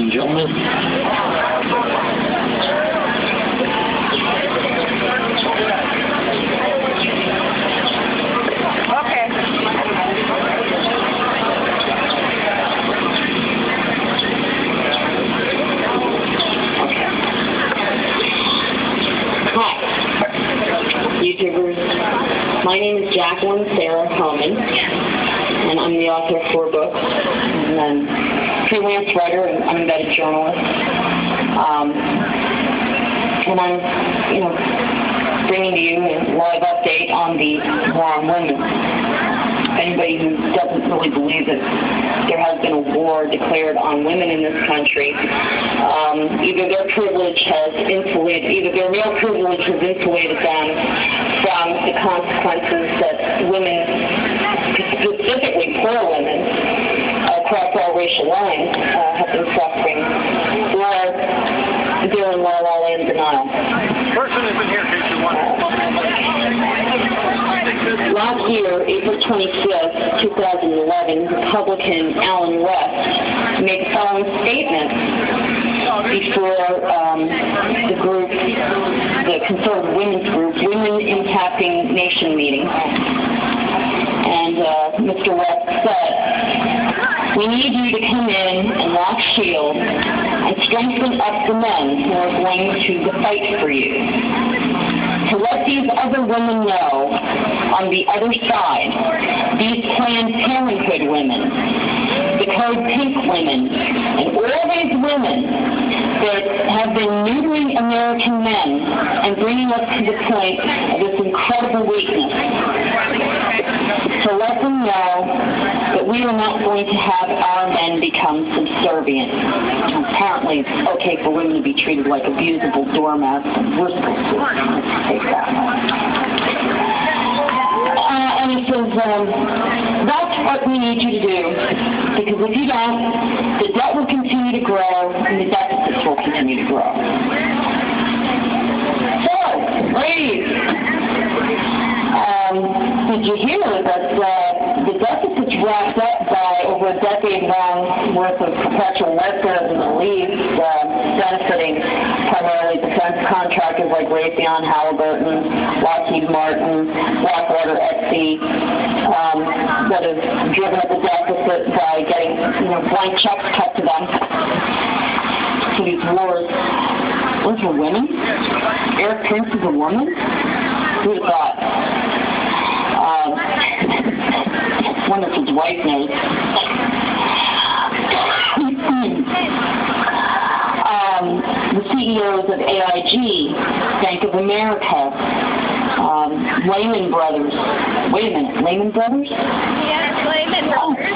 and gentlemen. YouTubers. My name is Jacqueline Sarah Homan, and I'm the author of 4 books, and I'm a freelance writer, and I'm an embedded journalist. And I'm, bringing to you a live update on the war on women. Anybody who doesn't really believe that there has been a war declared on women in this country, either their male privilege has insulated them from the consequences that women, specifically poor women, across all racial lines, have been suffering, or they're in la-la land denial. Person has been here since you Last year, April 25th, 2011, Republican Alan West made the following statement before the group, the conservative women's group, Women Impacting Nation meeting. And Mr. West said, "We need you to come in and lock shield and strengthen up the men who are going to fight for you. To let these other women know on the other side, these Planned Parenthood women, the Code Pink women, and all these women that have been neutering American men and bringing us to the point of this incredible weakness, to let them know that we are not going to have our men become subservient." Apparently it's okay for women to be treated like abusable doormats, and we're supposed to take that. And he says, that's what we need you to do, because if you don't, the debt will continue to grow, and the deficits will continue to grow. So, ladies, did you hear that the deficits wrapped up by over a decade-long worth of perpetual workers and the leaves benefiting primarily defense contractors like Raytheon, Halliburton, Lockheed Martin, Blackwater, Etsy, that have driven up the deficit by getting blank checks cut to them for these wars. Those were women? Eric Prince is a woman? Who'd have thought? I wonder if his wife knows. The CEOs of AIG, Bank of America, Lehman Brothers. Wait a minute, Lehman Brothers? Yes, Lehman Brothers.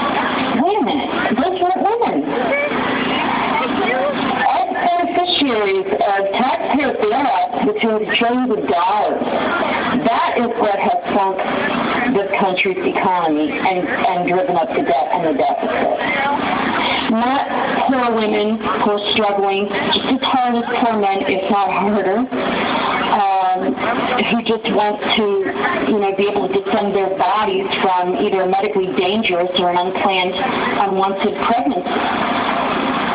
Wait a minute, those weren't women. All beneficiaries of taxpayer bailouts between trillions of dollars. That is what has sunk this country's economy and driven up the debt and the deficit. Not poor women who are struggling just as hard as poor men, if not harder, who just want to, be able to defend their bodies from either a medically dangerous or an unplanned, unwanted pregnancy.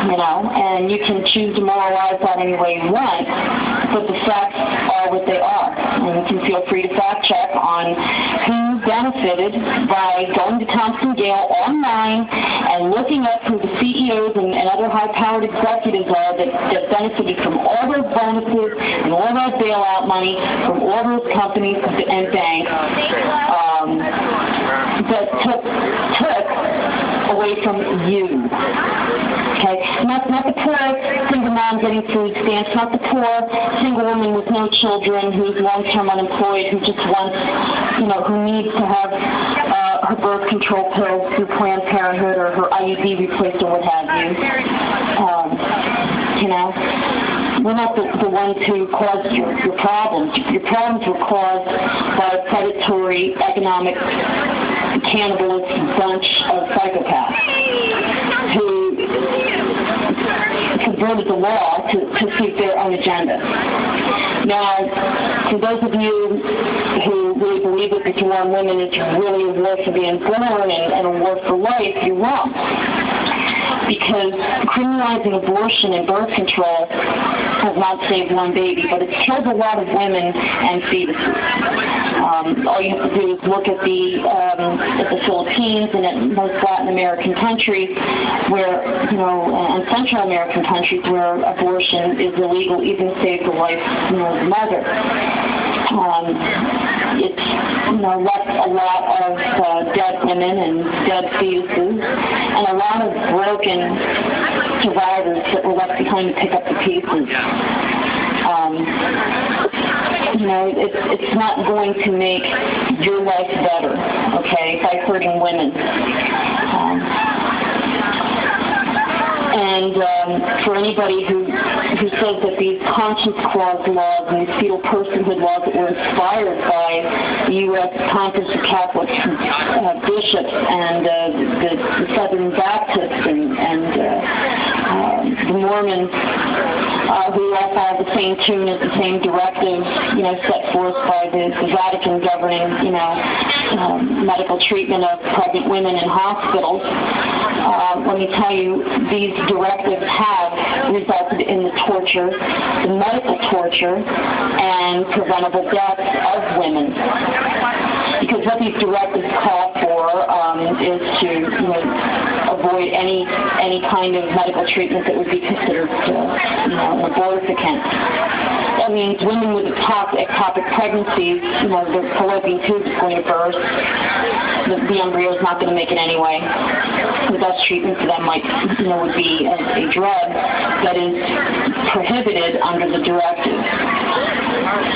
And you can choose to moralize that any way you want, but the facts are what they are. And you can feel free to fact check on who benefited by going to Thompson Gale online and looking up who the CEOs and other high-powered executives are that benefited from all those bonuses and all that bailout money from all those companies and banks that took away from you. Okay, not the poor single mom getting food stamps, not the poor single woman with no children who's long-term unemployed, who just wants, who needs to have her birth control pills through Planned Parenthood or her IUD replaced or what have you. We're not the ones who caused your problems. Your problems were caused by a predatory, economic, cannibalist bunch of psychopaths who subverted the law to suit their own agenda. Now, for those of you who really believe that the war on women is really a war for being born and a war for life, you're wrong. because criminalizing abortion and birth control has not saved one baby, but it's killed a lot of women and fetuses. All you have to do is look at the Philippines and at most Latin American countries where, and Central American countries where abortion is illegal, even to save the life, of the mother. It's, left a lot of dead women and dead fetuses and a lot of broken survivors that were left behind to pick up the pieces. It's not going to make your life better, okay, by hurting women. And for anybody who says that these conscience clause laws and these fetal personhood laws that were inspired by the U.S. Conference of Catholic bishops and the Southern Baptists and the Mormons, who all follow the same tune as the same directives, set forth by the Vatican governing, medical treatment of pregnant women in hospitals. Let me tell you, these directives have resulted in the torture, the medical torture, and preventable deaths of women. Because what these directives call for is to avoid any kind of medical treatment that would be considered an abortifacient. That means women with ectopic pregnancies, the fallopian tube is going to burst. The embryo is not going to make it anyway. The best treatment for them would be a drug that is prohibited under the directive.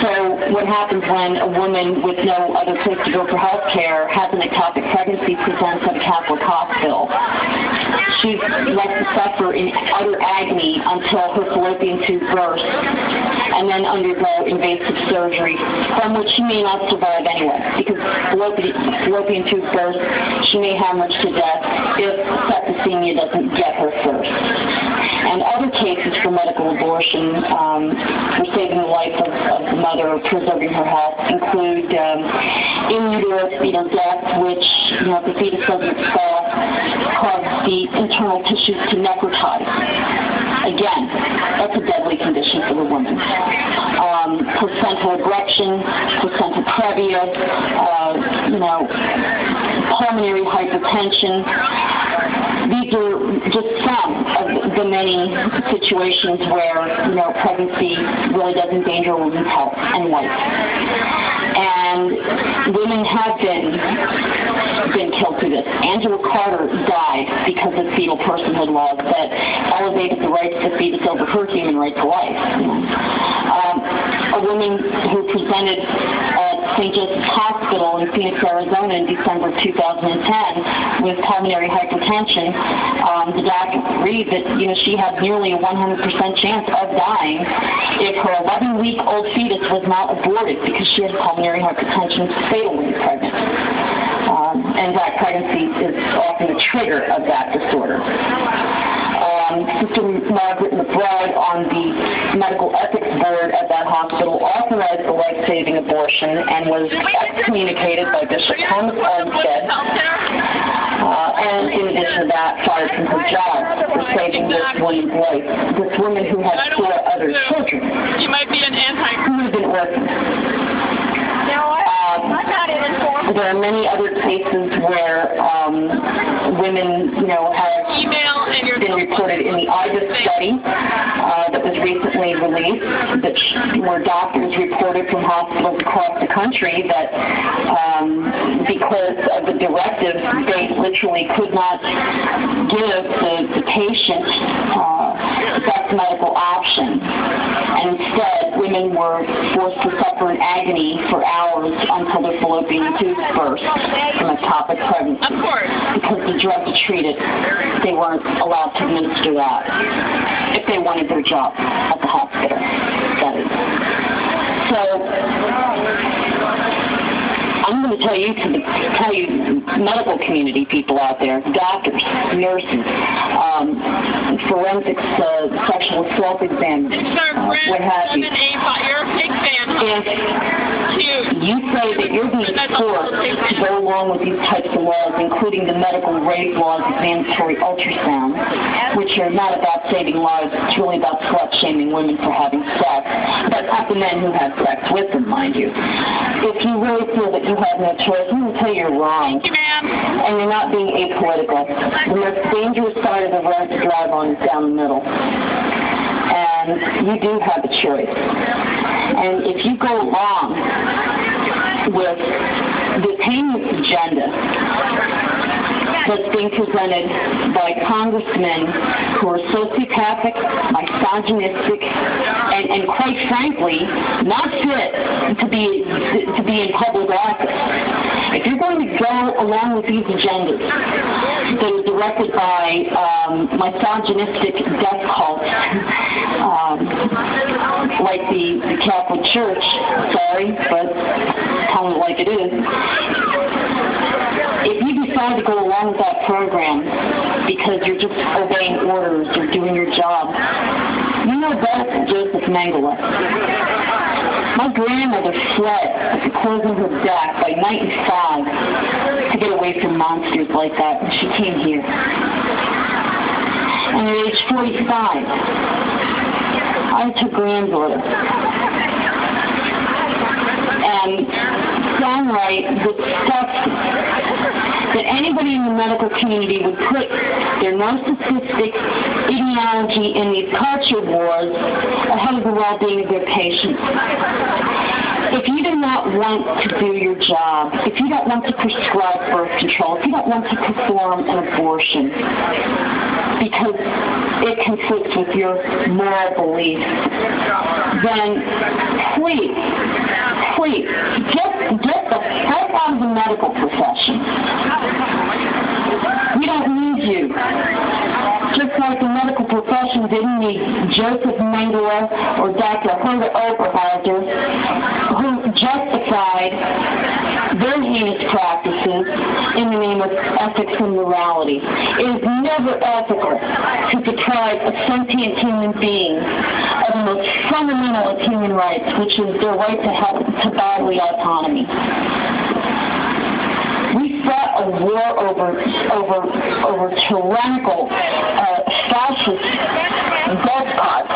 So what happens when a woman with no other place to go for health care has an ectopic pregnancy, presents at a Catholic hospital? She's left to suffer in utter agony until her fallopian tube bursts and then undergo invasive surgery, from which she may not survive anyway, because fallopian tube burst, she may hemorrhage to death if septicemia doesn't get her first. And other cases for medical abortion for saving the life of the mother or preserving her health include in utero fetal death, which, if the fetus doesn't expel, causes the internal tissues to necrotize. Again, that's a deadly condition for the woman. Placental abrasion, placenta previa, pulmonary hypertension. These are just some of the many situations where, pregnancy really does endanger a woman's health and life. And women have been killed through this. Angela Carter died because of fetal personhood laws that elevated the rights of the fetus over her human right to life. A woman who presented at St. Joseph's Hospital in Phoenix, Arizona in December of 2010 with pulmonary hypertension, the doctor agreed that, she had nearly a 100% chance of dying if her 11-week-old fetus was not aborted because she had pulmonary hypertension fatally pregnant. And that pregnancy is often the trigger of that disorder. Sister Margaret McBride on the Medical Ethics Board at that hospital authorized the life-saving abortion and was excommunicated by Bishop Thomas Olmsted. And in addition to that, fired from her job for saving this woman's life. This woman who had 4 other children. You might be an who have been orphaned. I'm not even informed. There are many other cases where women, have been reported in the IBIS study that was recently released, where doctors reported from hospitals across the country that because of the directive, they literally could not give the patient the best medical option. And instead, women were forced to suffer in agony for hours until their fallopian tubes burst from ectopic pregnancy. Of course. Because the drug to treat it, they weren't allowed to administer that if they wanted their job at the hospital. That is. So, I'm going to tell you, medical community people out there, doctors, nurses, forensics, sexual assault examiners, what have you. You're a big fan. If you say that you're being forced to go along with these types of laws, including the medical rape laws of mandatory ultrasound, which are not about saving lives, it's really about slut-shaming women for having sex, but not the men who have sex with them, mind you. If you really feel that you have no choice, I'm going to tell you you're wrong. Thank you, ma'am. And you're not being apolitical. The most dangerous side of the road to drive on is down the middle. And you do have a choice. And if you go along with this heinous agenda that's being presented by congressmen who are sociopathic, misogynistic, and quite frankly, not fit to be in public office. If you're going to go along with these agendas that are directed by misogynistic death cults, like the Catholic Church, sorry, but tell it like it is, if you decide to go along with that program because you're just obeying orders or doing your job, you know better than Joseph Mengele. My grandmother fled at the close of her death by night and fog to get away from monsters like that, and she came here. And at age 45, I had her granddaughter. And downright disgusting that anybody in the medical community would put their narcissistic ideology in these culture wars ahead of the well-being of their patients. If you do not want to do your job, if you don't want to prescribe birth control, if you don't want to perform an abortion because it conflicts with your moral beliefs, then please, get the heck out of the medical profession. We don't need you. Just like the medical profession didn't need Joseph Mengele or Dr. Herbert Oberhauser, who justified their heinous practices in the name of ethics and morality. It is never ethical to deprive a sentient human being of the most fundamental of human rights, which is their right to bodily autonomy. We fought a war over tyrannical, fascist despots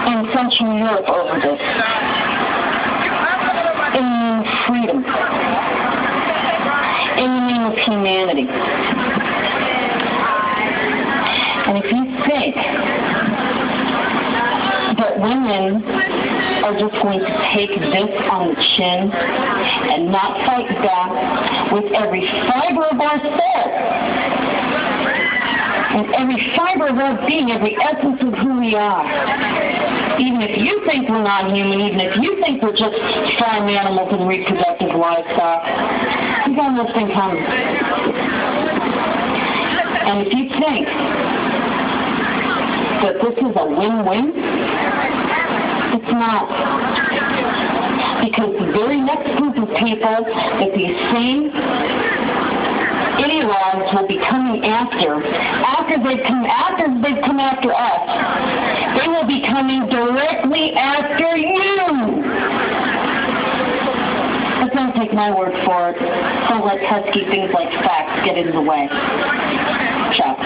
in Central Europe over this. In the name of freedom. In the name of humanity. And if you think that women are just going to take this on the chin and not fight back with every fiber of our soul and every fiber of our being, every essence of who we are, even if you think we're not human, even if you think we're just farm animals and reproductive livestock, you got nothing coming. And if you think that this is a win-win, it's not. Because the very next group of people that these same ideologues will be coming after they've come after us, they will be coming directly after you. But don't take my word for it. Don't let pesky things like facts get in the way. Ciao.